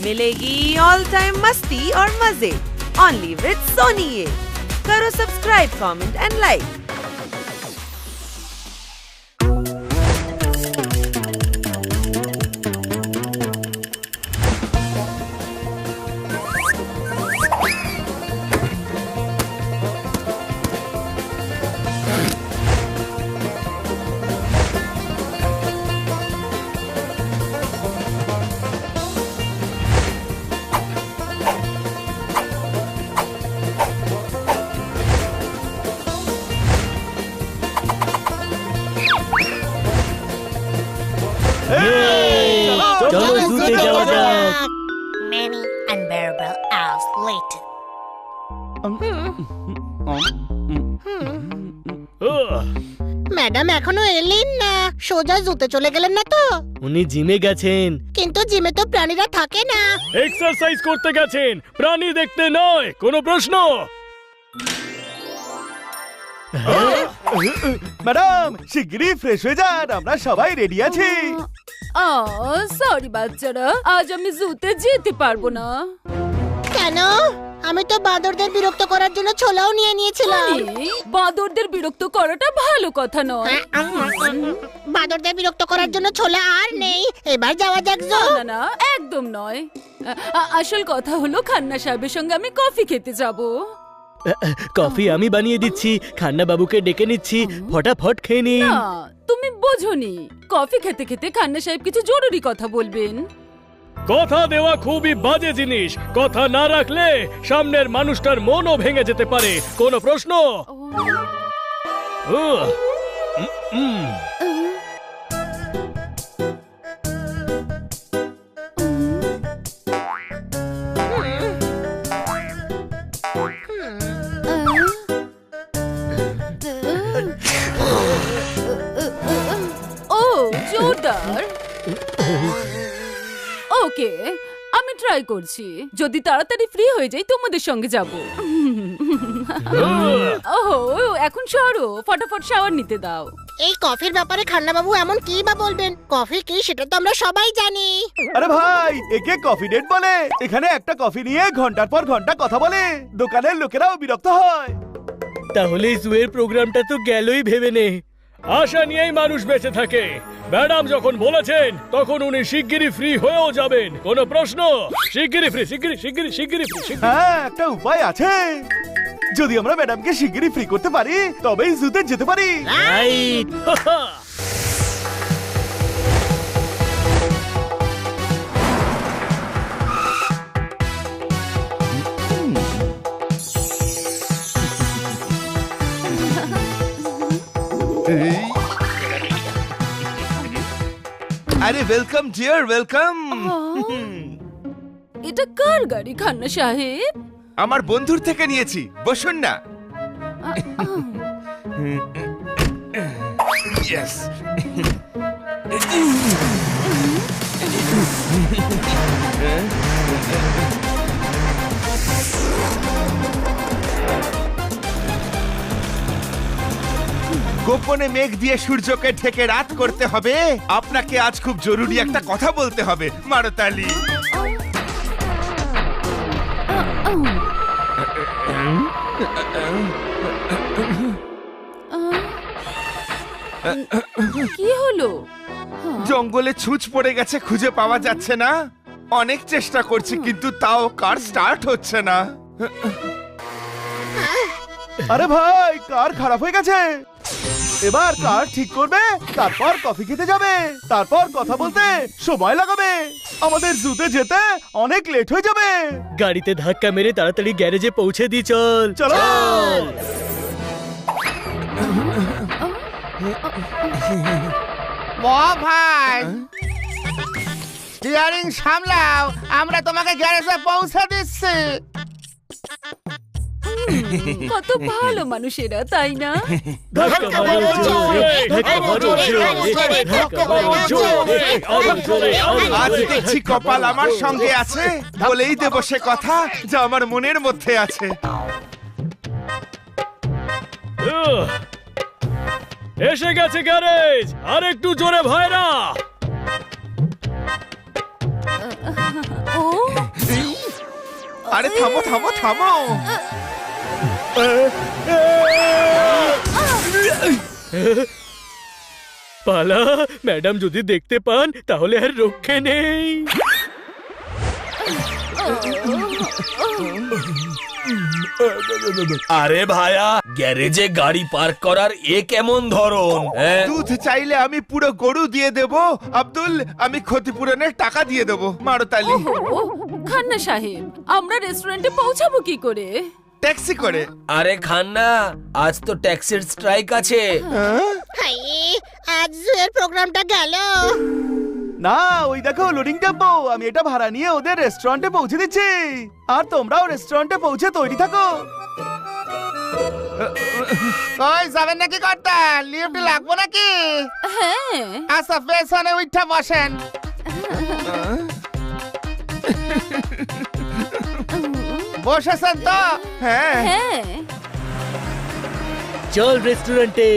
मिलेगी all time मस्ती और मजे ओनली विद सोनी ये। करो subscribe, comment and like. Many unbearable hours later. Madam এখনো এলেন না, সোজা জুতে চলে গেলেন না তো? উনি জিমে গেছেন। কিন্তু জিমে তো প্রাণীরা থাকে না। এক্সারসাইজ করতে গেছেন, প্রাণী দেখতে নয়। কোনো প্রশ্ন? ম্যাডাম শিগগিরই ফ্রেশ হয়ে যান, আমরা সবাই রেডি আছি। সরি বাচ্চারা, আজ আমি জুতে যেতে পারবো না। কেন? আমি তো বাঁদরদের বিরক্ত করার জন্য ছোলাও নিয়ে নিয়েছিলাম। বাঁদরদের বিরক্ত করাটা ভালো কথা নয়। বাঁদরদের বিরক্ত করার জন্য ছোলা আর নেই, এবার যাওয়া যাক। না না, একদম নয়। আসল কথা হলো খান্না সাহেবের সঙ্গে আমি কফি খেতে যাব। কফি আমি বানিয়ে দিচ্ছি, খান্না বাবুকে ডেকে নিচ্ছি, ফটাফট খেয়ে নিন। না, তুমি বোঝোনি, কফি খেতে খেতে খান্না সাহেব কিছু জরুরি কথা বলবেন। কথা দেওয়া খুবই বাজে জিনিস। কথা না রাখলে সামনের মানুষটার মনও ভেঙে যেতে পারে। কোনো প্রশ্ন? ও জোরদার। ওকে, আমি ট্রাই করছি। যদি তাড়াতাড়ি ফ্রি হয়ে যাই তোমাদের সঙ্গে যাব। ওহো, এখন সরো, ফটাফট শাওয়ার নিতে দাও। এই কফির ব্যাপারে খান্না বাবু এমন কি বা বলবেন? কফি কি সেটা তো আমরা সবাই জানি। আরে ভাই, একে কফি ডেট বলে। এখানে একটা কফি নিয়ে ঘন্টার পর ঘন্টা কথা বলে, দোকানের লোকেরাও বিরক্ত হয়। তাহলে জুয়ের প্রোগ্রামটা তো গেলই ভেবে নে। আশা নিয়েই মানুষ বেঁচে থাকে। ম্যাডাম যখন বলেছেন তখন উনি শিগগিরই ফ্রি হয়েও যাবেন। কোনো প্রশ্ন? শিগগিরই ফ্রি, শিগগিরই ফ্রি। হ্যাঁ, একটা উপায় আছে। যদি আমরা ম্যাডামকে শিগগিরই ফ্রি করতে পারি তবেই জুতে যেতে পারি। রাইট। আরে ওয়েলকাম ডিয়ার, ওয়েলকাম। এটা কার গাড়ি খান্না সাহেব? আমার বন্ধুর থেকে নিয়েছি, বসুন না। ইয়েস। গোপনে মেঘ দিয়ে সূর্যকে ঢেকে রাত করতে হবে। আপনাকে আজ খুব জরুরি একটা কথা বলতে হবে। মারতালি। কি হলো? জঙ্গলে ছুঁচ পড়ে গেছে, খুঁজে পাওয়া যাচ্ছে না। অনেক চেষ্টা করছি কিন্তু তাও কার স্টার্ট হচ্ছে না। আরে ভাই, কার খারাপ হয়ে গেছে। এবার কার ঠিক করবে, তারপর কফি খেতে যাবে, তারপর কথা বলতে সময় লাগাবে। আমাদের জুতে যেতে অনেক লেট হয়ে যাবে। গাড়িতে ধাক্কা মেরে তাড়াতাড়ি গ্যারেজে পৌঁছে দি। চল চলো। ভাই, স্টিয়ারিং সামলাও, আমরা তোমাকে গ্যারেজে পৌঁছে দিচ্ছি। কত ভালো মানুষেরা, তাই না? আজ দেখছি কপাল আমার সঙ্গে আছে, বলেই দেব সে কথা যা আমার মনের মধ্যে আছে। এসে গেছে গ্যারেজ, আর একটু জোরে ভাইরা। ও আরে থামো থামো থামো। পালা, ম্যাডাম যদি দেখতে পান তাহলে আর রক্ষে নেই। আরে ভাইয়া, গ্যারেজে গাড়ি পার্ক করার এ কেমন ধরন? দুধ চাইলে আমি পুরো গরু দিয়ে দেব। আব্দুল, আমি ক্ষতিপূরণের টাকা দিয়ে দেব। মারতালি, ও খান্না সাহেব, আমরা রেস্টুরেন্টে পৌঁছাবো কি করে? ট্যাক্সি করে। আরে খান্না, আজ তো ট্যাক্সির স্ট্রাইক আছে। হাই, আজ জুয়ের প্রোগ্রামটা গেল। না, ওই দেখো লোডিং টেম্পো। আমি এটা ভাড়া নিয়ে ওদের রেস্টুরেন্টে পৌঁছে দিচ্ছি, আর তোমরাও রেস্টুরেন্টে পৌঁছে তৈরি থাকো। কই যাবেন নাকি কর্তা? লিফট লাগবো নাকি? হ্যাঁ। আচ্ছা, পেছনে উঠা বসেন। বসেছেন তো? হ্যাঁ। হ্যাঁ। চল রেস্টুরেন্টে।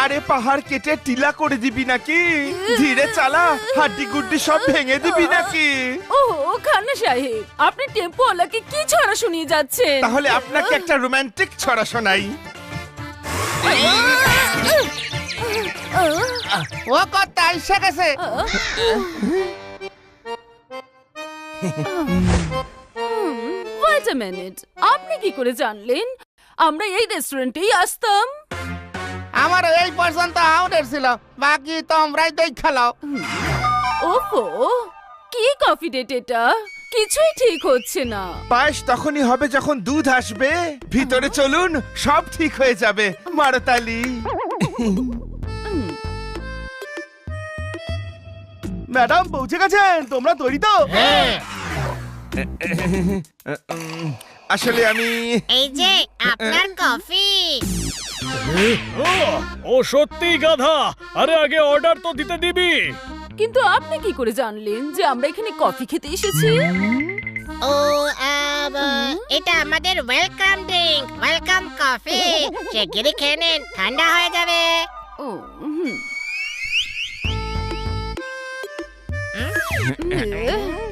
আরে পাহাড় কেটে টিলা করে দিবি নাকি? ধীরে চালা, হাড্ডি গুড্ডি সব ভেঙে দিবি নাকি? ও খান্না সাহেব, আপনি টেম্পোওয়ালাকে কি ছড়া শুনিয়ে যাচ্ছেন? তাহলে আপনাকে একটা রোমান্টিক ছড়া শোনাই। ও কর্তা এসে গেছে। ওয়েট আ মিনিট, আপনি কি করে জানলেন আমরা এই রেস্টুরেন্টেই আসতাম? আমার এই পর্যন্ত আউটের ছিল, বাকি তোমরাই দেখালাও। ওফো, কি কফি ডেট এটা? কিছুই ঠিক হচ্ছে না। পায়েস তখনই হবে যখন দুধ আসবে। ভিতরে চলুন, সব ঠিক হয়ে যাবে। মারতালি। ম্যাডাম পৌঁছে গেছেন, তোমরা তৈরি তো? আসলে আমি এই যে আপনার কফি। ও সত্যি গাধা। আরে আগে অর্ডার তো দিতে দিবি। কিন্তু আপনি কি করে জানলেন যে আমরা এখানে কফি খেতে এসেছি? ও এটা আমাদের ওয়েলকাম ড্রিঙ্ক, ওয়েলকাম কফি। শিগগিরই খেয়ে নিন, ঠান্ডা হয়ে যাবে। ও হুম।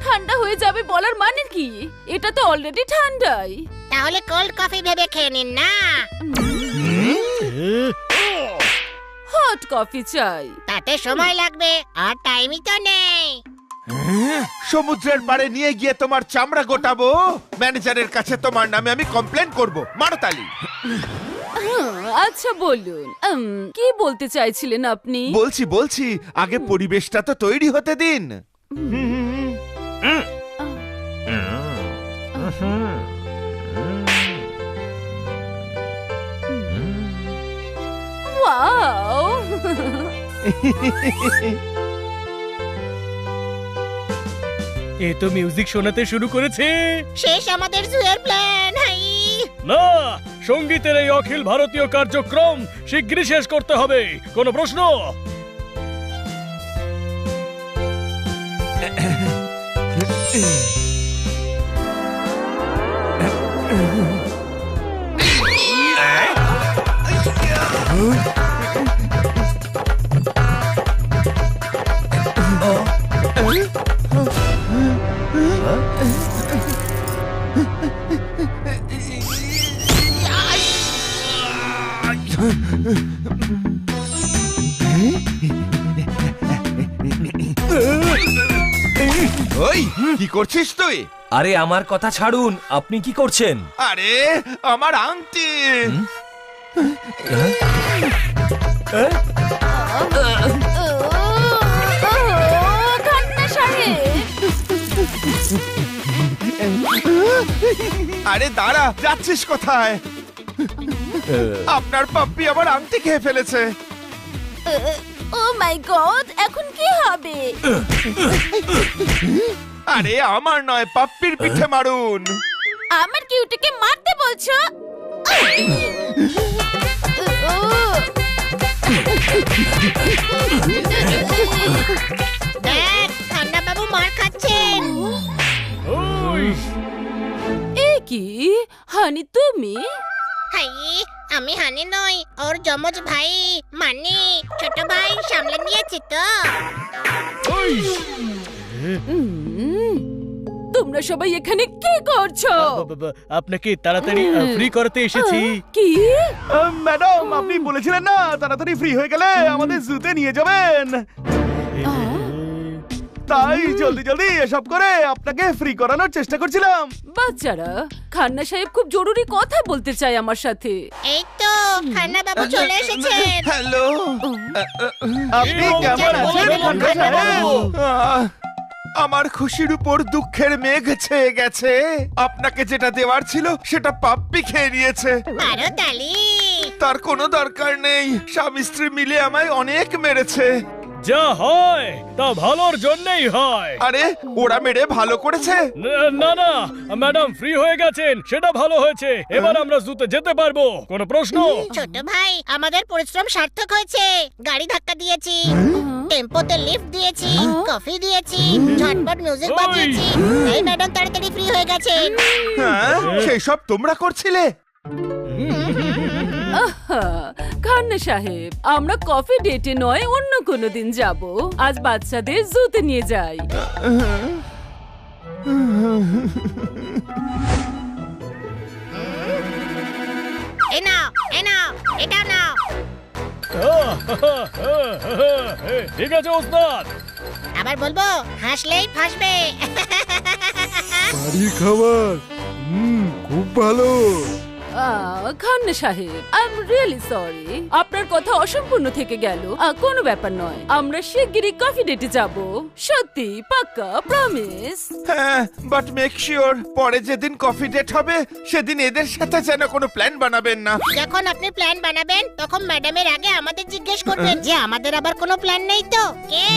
ঠান্ডা হয়ে যাবে বলার মানে কি? এটা তো অলরেডি ঠান্ডাই। তাহলে কোল্ড কফি ভেবে খেয়ে নিন না। হট কফি চাই। তাতে সময় লাগবে, আর টাইমই তো নেই। সমুদ্রের পাড়ে নিয়ে গিয়ে তোমার চামড়া গোটাবো। ম্যানেজারের কাছে তোমার নামে আমি কমপ্লেন করব। মারতালি। আচ্ছা বলুন, কি বলতে চাইছিলেন আপনি? বলছি আগে পরিবেশটা তো তৈরি হতে দিন। ওয়াও! এ তো মিউজিক শোনাতে শুরু করেছে। শেষ আমাদের জুয়ের প্ল্যান। হাই, না, সঙ্গীতের এই অখিল ভারতীয় কার্যক্রম শিগগিরই শেষ করতে হবে। কোনো প্রশ্ন? ওই কি করছিস তুই? আরে আমার কথা ছাড়ুন, আপনি কি করছেন? আরে আমার আংটি। খান্না সাহেব! আরে দাঁড়া, যাচ্ছিস কোথায়? আপনার পাপ্পি আমার আংটি খেয়ে ফেলেছে। ও মাই গড, এখন কি হবে? আরে আমার নয়, পাপ্পির পিঠে মারুন। আমার কিউটিকে মারতে বলছো? দেখ ঠান্ডা বাবু মার খাচ্ছেন। ওই কি হানি তুমি? হাই, আমি হানি নই, ওর যমজ ভাই মানি। ছোট ভাই সামলে নিয়েছি তো। তোমরা সবাই এখানে কি করছো? আপনাকে তাড়াতাড়ি ফ্রি করতে এসেছি। কি? ম্যাডাম, আপনি বলেছিলেন না তাড়াতাড়ি ফ্রি হয়ে গেলে আমাদের জুতে নিয়ে যাবেন। তাই জলদি জলদি এসব করে আপনাকে ফ্রি করানোর চেষ্টা করছিলাম। বাচ্চারা, খান্না সাহেব খুব জরুরি কথা বলতে চায় আমার সাথে। এই তো খান্না বাবু চলে এসেছেন। হ্যালো। আপনি কেমন আছেন খান্না সাহেব? আমার খুশির উপর দুঃখের মেঘ ছেয়ে গেছে। আপনাকে যেটা দেওয়ার ছিল সেটা পাপ্পি খেয়ে নিয়েছে। আরো তালি। তার কোনো দরকার নেই, স্বামী স্ত্রী মিলে আমায় অনেক মেরেছে। যা হয় তা ভালোর জন্যই হয়। আরে ওরা মেরে ভালো করেছে? না না, ম্যাডাম ফ্রি হয়ে গেছেন, সেটা ভালো হয়েছে। এবার আমরা জুতে যেতে পারবো। কোনো প্রশ্ন? ছোট ভাই, আমাদের পরিশ্রম সার্থক হয়েছে। গাড়ি ধাক্কা দিয়েছি, টেম্পোতে লিফট দিয়েছি, কফি দিয়েছি, ঝটপট মিউজিক বাজিয়েছি। এই ম্যাডাম তাড়াতাড়ি ফ্রি হয়ে গেছেন। হ্যাঁ, সেই সব তোমরা করছিলে? খান্না সাহেব, আমরা কফি ডেটে নয় অন্য কোনো দিন যাব। আজ বাচ্চাদের জুতে নিয়ে যাই। এই নাও, এই নাও, এটাও নাও। ঠিক আছে ওস্তাদ। আবার বলবো, হাসলেই ফাঁসবে। বাড়ির খাবার খুব ভালো। খান্না সাহেব, আই এম রিয়েলি সরি, আপনার কথা অসম্পূর্ণ থেকে গেল। কোনো ব্যাপার নয়, আমরা শিগগিরই কফি ডেটে যাব। সত্যি, পাক্কা, প্রমিস। হ্যাঁ, বাট মেক শিওর পরে যেদিন কফি ডেট হবে সেদিন এদের সাথে যেন কোনো প্ল্যান বানাবেন না। যখন আপনি প্ল্যান বানাবেন তখন ম্যাডামের আগে আমাদের জিজ্ঞেস করবেন যে আমাদের আবার কোনো প্ল্যান নেই তো। কে?